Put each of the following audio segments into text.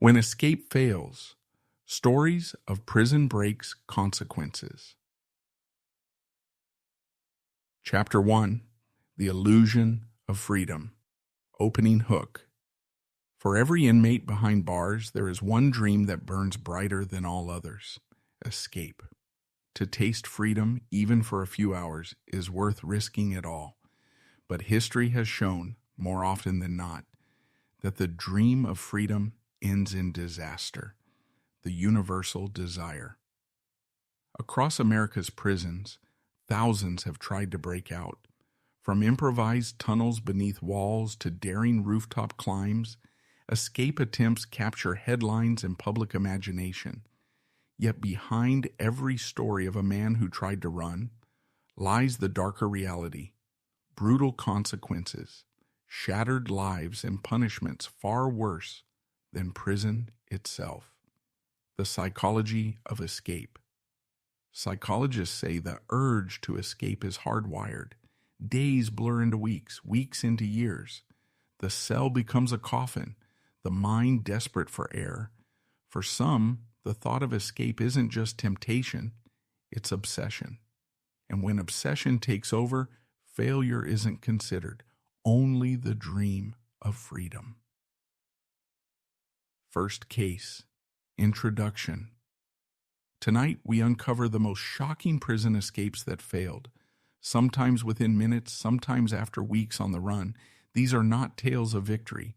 When escape fails, stories of prison breaks consequences. Chapter 1. The Illusion of Freedom. Opening hook. For every inmate behind bars, there is one dream that burns brighter than all others: escape. To taste freedom, even for a few hours, is worth risking it all. But history has shown, more often than not, that the dream of freedom ends in disaster, the universal desire. Across America's prisons, thousands have tried to break out. From improvised tunnels beneath walls to daring rooftop climbs, escape attempts capture headlines and public imagination. Yet behind every story of a man who tried to run lies the darker reality: brutal consequences, shattered lives, and punishments far worse than prison itself. The psychology of escape. Psychologists say the urge to escape is hardwired. Days blur into weeks, weeks into years. The cell becomes a coffin, the mind desperate for air. For some, the thought of escape isn't just temptation, it's obsession. And when obsession takes over, failure isn't considered, only the dream of freedom. First case. Introduction. Tonight, we uncover the most shocking prison escapes that failed. Sometimes within minutes, sometimes after weeks on the run. These are not tales of victory.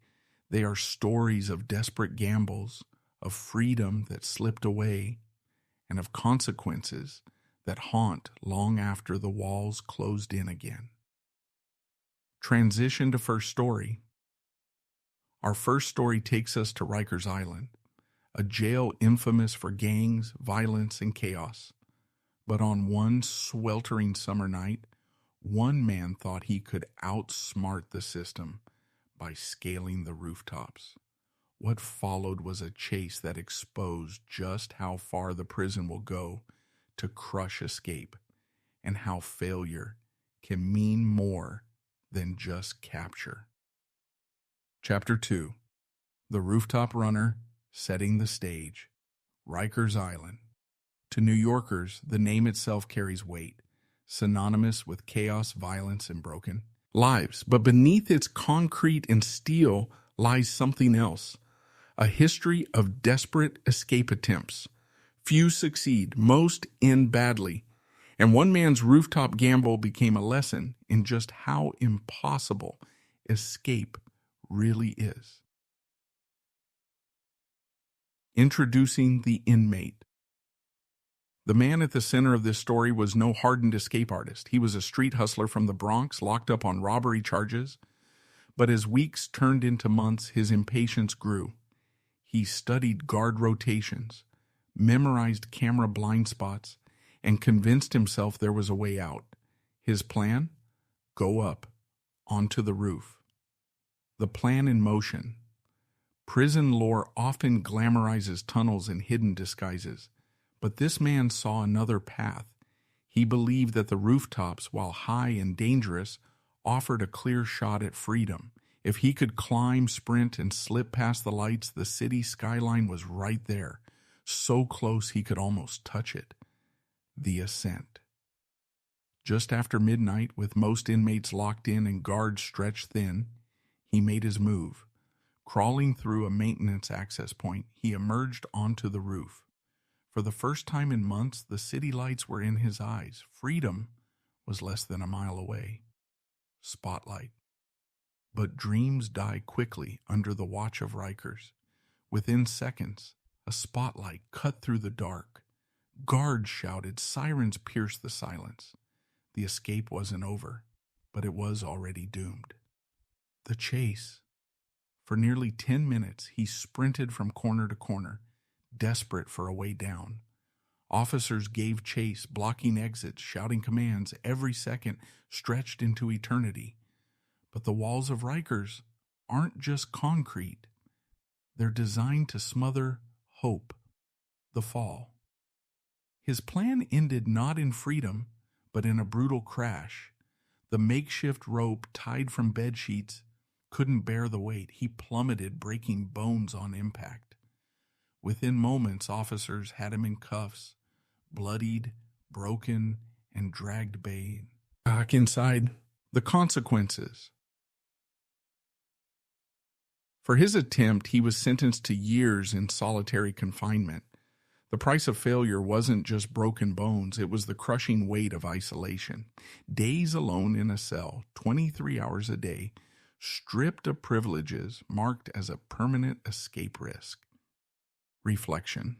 They are stories of desperate gambles, of freedom that slipped away, and of consequences that haunt long after the walls closed in again. Transition to first story. Our first story takes us to Rikers Island, a jail infamous for gangs, violence, and chaos. But on one sweltering summer night, one man thought he could outsmart the system by scaling the rooftops. What followed was a chase that exposed just how far the prison will go to crush escape, and how failure can mean more than just capture. Chapter 2. The Rooftop Runner Setting the Stage. Rikers Island. To New Yorkers, the name itself carries weight, synonymous with chaos, violence, and broken lives. But beneath its concrete and steel lies something else: a history of desperate escape attempts. Few succeed, most end badly. And one man's rooftop gamble became a lesson in just how impossible escape really is. Introducing the inmate. The man at the center of this story was no hardened escape artist. He was a street hustler from the Bronx, locked up on robbery charges. But as weeks turned into months, his impatience grew. He studied guard rotations, memorized camera blind spots, and convinced himself there was a way out. His plan? Go up, onto the roof. The plan in motion. Prison lore often glamorizes tunnels and hidden disguises. But this man saw another path. He believed that the rooftops, while high and dangerous, offered a clear shot at freedom. If he could climb, sprint, and slip past the lights, the city skyline was right there, so close he could almost touch it. The ascent. Just after midnight, with most inmates locked in and guards stretched thin, he made his move. Crawling through a maintenance access point, he emerged onto the roof. For the first time in months, the city lights were in his eyes. Freedom was less than a mile away. Spotlight. But dreams die quickly under the watch of Rikers. Within seconds, a spotlight cut through the dark. Guards shouted, sirens pierced the silence. The escape wasn't over, but it was already doomed. The chase. For nearly 10 minutes, he sprinted from corner to corner, desperate for a way down. Officers gave chase, blocking exits, shouting commands. Every second stretched into eternity. But the walls of Rikers aren't just concrete. They're designed to smother hope, the fall. His plan ended not in freedom, but in a brutal crash. The makeshift rope tied from bed sheets couldn't bear the weight. He plummeted, breaking bones on impact. Within moments, officers had him in cuffs, bloodied, broken, and dragged baying. Back inside, the consequences. For his attempt, he was sentenced to years in solitary confinement. The price of failure wasn't just broken bones, it was the crushing weight of isolation. Days alone in a cell, 23 hours a day, stripped of privileges, marked as a permanent escape risk. Reflection.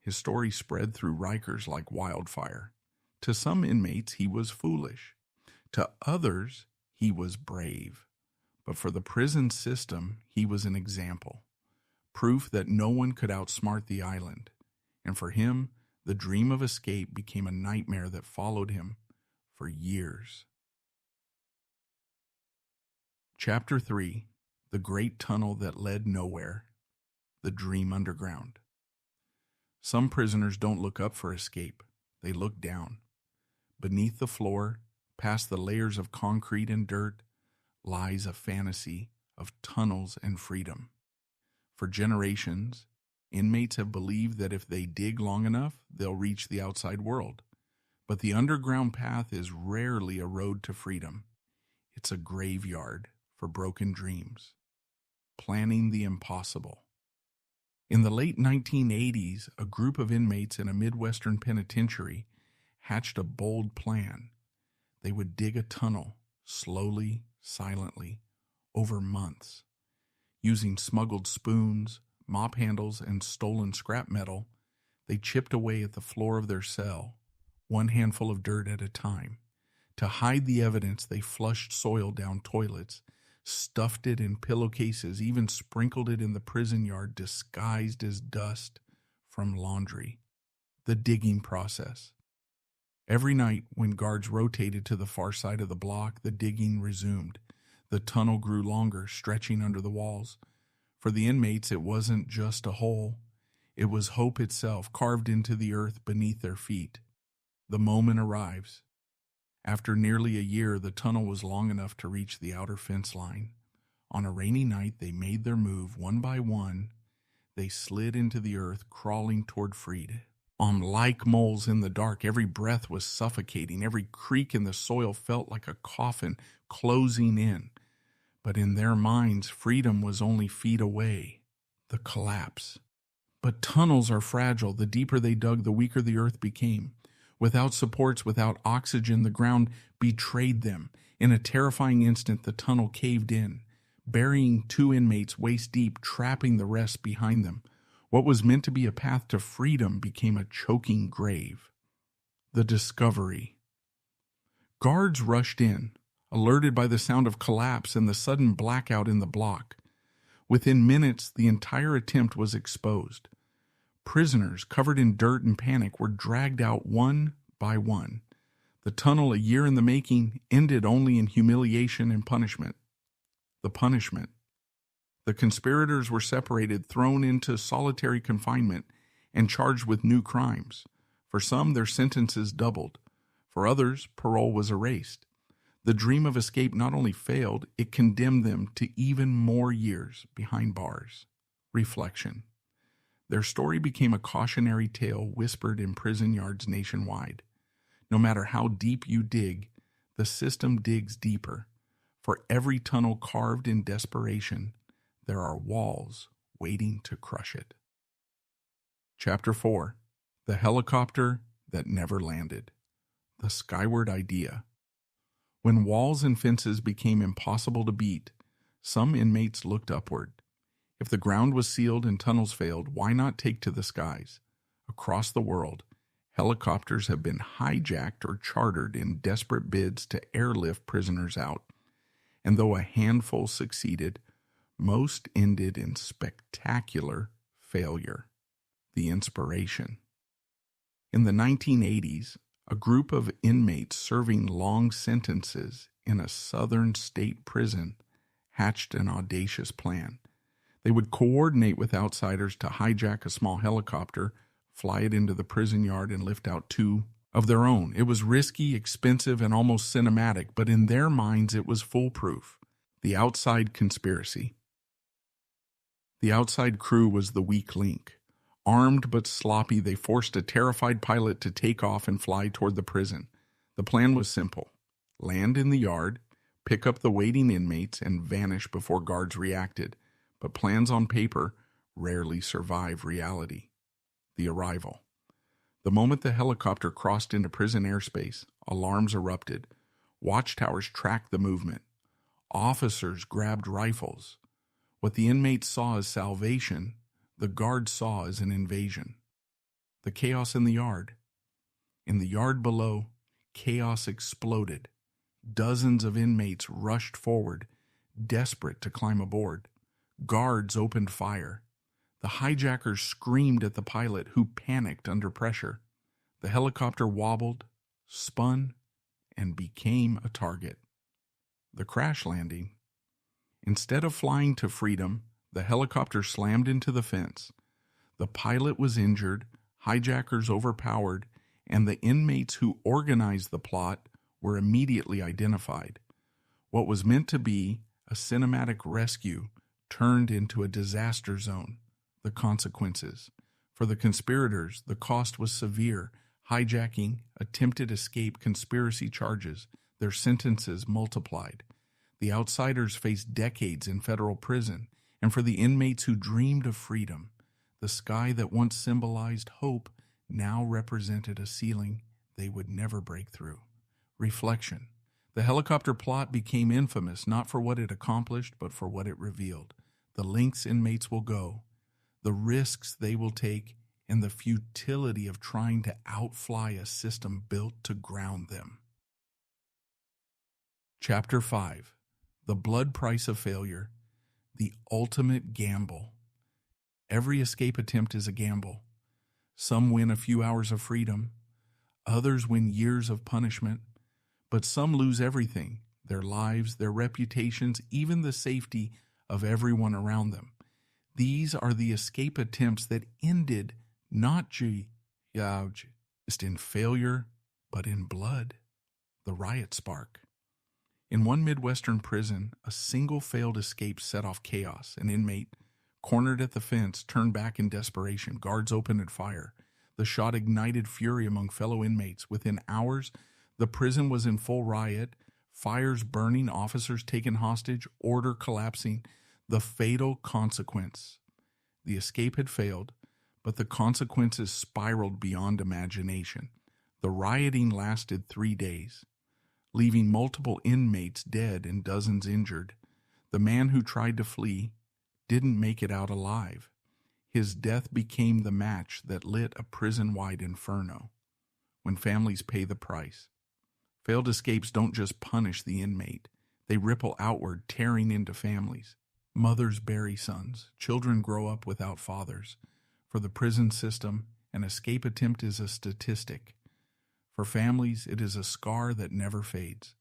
His story spread through Rikers like wildfire. To some inmates, he was foolish. To others, he was brave. But for the prison system, he was an example. Proof that no one could outsmart the island. And for him, the dream of escape became a nightmare that followed him for years. Chapter 3. The Great Tunnel That Led Nowhere. The Dream Underground. Some prisoners don't look up for escape. They look down. Beneath the floor, past the layers of concrete and dirt, lies a fantasy of tunnels and freedom. For generations, inmates have believed that if they dig long enough, they'll reach the outside world. But the underground path is rarely a road to freedom. It's a graveyard for broken dreams, planning the impossible. In the late 1980s, a group of inmates in a Midwestern penitentiary hatched a bold plan. They would dig a tunnel, slowly, silently, over months. Using smuggled spoons, mop handles, and stolen scrap metal, they chipped away at the floor of their cell, one handful of dirt at a time. To hide the evidence, they flushed soil down toilets, stuffed it in pillowcases, even sprinkled it in the prison yard disguised as dust from laundry. The digging process. Every night, when guards rotated to the far side of the block, the digging resumed. The tunnel grew longer, stretching under the walls. For the inmates, it wasn't just a hole. It was hope itself, carved into the earth beneath their feet. The moment arrives. After nearly a year, the tunnel was long enough to reach the outer fence line. On a rainy night, they made their move. One by one, they slid into the earth, crawling toward freedom. Like moles in the dark, every breath was suffocating. Every creak in the soil felt like a coffin closing in. But in their minds, freedom was only feet away. The collapse. But tunnels are fragile. The deeper they dug, the weaker the earth became. Without supports, without oxygen, the ground betrayed them. In a terrifying instant, the tunnel caved in, burying 2 inmates waist deep, trapping the rest behind them. What was meant to be a path to freedom became a choking grave. The discovery. Guards rushed in, alerted by the sound of collapse and the sudden blackout in the block. Within minutes, the entire attempt was exposed. Prisoners, covered in dirt and panic, were dragged out one by one. The tunnel, a year in the making, ended only in humiliation and punishment. The punishment. The conspirators were separated, thrown into solitary confinement, and charged with new crimes. For some, their sentences doubled. For others, parole was erased. The dream of escape not only failed, it condemned them to even more years behind bars. Reflection. Their story became a cautionary tale whispered in prison yards nationwide. No matter how deep you dig, the system digs deeper. For every tunnel carved in desperation, there are walls waiting to crush it. Chapter 4. The Helicopter That Never Landed. The Skyward Idea. When walls and fences became impossible to beat, some inmates looked upward. If the ground was sealed and tunnels failed, why not take to the skies? Across the world, helicopters have been hijacked or chartered in desperate bids to airlift prisoners out. And though a handful succeeded, most ended in spectacular failure. The inspiration. In the 1980s, a group of inmates serving long sentences in a southern state prison hatched an audacious plan. They would coordinate with outsiders to hijack a small helicopter, fly it into the prison yard, and lift out 2 of their own. It was risky, expensive, and almost cinematic, but in their minds it was foolproof. The outside conspiracy. The outside crew was the weak link. Armed but sloppy, they forced a terrified pilot to take off and fly toward the prison. The plan was simple: land in the yard, pick up the waiting inmates, and vanish before guards reacted. But plans on paper rarely survive reality. The arrival. The moment the helicopter crossed into prison airspace, alarms erupted. Watchtowers tracked the movement. Officers grabbed rifles. What the inmates saw as salvation, the guards saw as an invasion. The chaos in the yard. In the yard below, chaos exploded. Dozens of inmates rushed forward, desperate to climb aboard. Guards opened fire. The hijackers screamed at the pilot, who panicked under pressure. The helicopter wobbled, spun, and became a target. The crash landing. Instead of flying to freedom, the helicopter slammed into the fence. The pilot was injured, hijackers overpowered, and the inmates who organized the plot were immediately identified. What was meant to be a cinematic rescue turned into a disaster zone. The consequences. For the conspirators, the cost was severe: hijacking, attempted escape, conspiracy charges. Their sentences multiplied. The outsiders faced decades in federal prison, and for the inmates who dreamed of freedom, the sky that once symbolized hope now represented a ceiling they would never break through. Reflection. The helicopter plot became infamous not for what it accomplished, but for what it revealed. The lengths inmates will go, the risks they will take, and the futility of trying to outfly a system built to ground them. Chapter 5. The blood price of failure. The ultimate gamble. Every escape attempt is a gamble. Some win a few hours of freedom. Others win years of punishment. But some lose everything: their lives, their reputations, even the safety of everyone around them. These are the escape attempts that ended not just in failure, but in blood. The riot spark. In one Midwestern prison, a single failed escape set off chaos. An inmate, cornered at the fence, turned back in desperation. Guards opened fire. The shot ignited fury among fellow inmates. Within hours, the prison was in full riot, fires burning, officers taken hostage, order collapsing. The fatal consequence. The escape had failed, but the consequences spiraled beyond imagination. The rioting lasted 3 days, leaving multiple inmates dead and dozens injured. The man who tried to flee didn't make it out alive. His death became the match that lit a prison-wide inferno. When families pay the price. Failed escapes don't just punish the inmate. They ripple outward, tearing into families. Mothers bury sons. Children grow up without fathers. For the prison system, an escape attempt is a statistic. For families, it is a scar that never fades.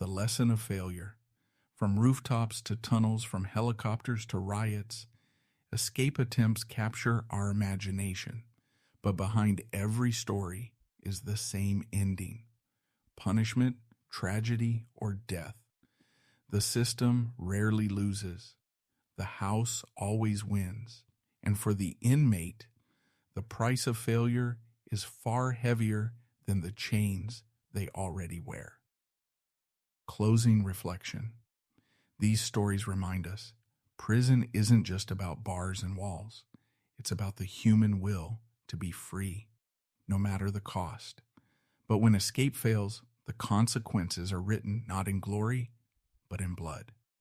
The lesson of failure. From rooftops to tunnels, from helicopters to riots, escape attempts capture our imagination. But behind every story is the same ending: punishment, tragedy, or death. The system rarely loses. The house always wins. And for the inmate, the price of failure is far heavier than the chains they already wear. Closing reflection. These stories remind us, prison isn't just about bars and walls. It's about the human will to be free, no matter the cost. But when escape fails, the consequences are written not in glory, but in blood.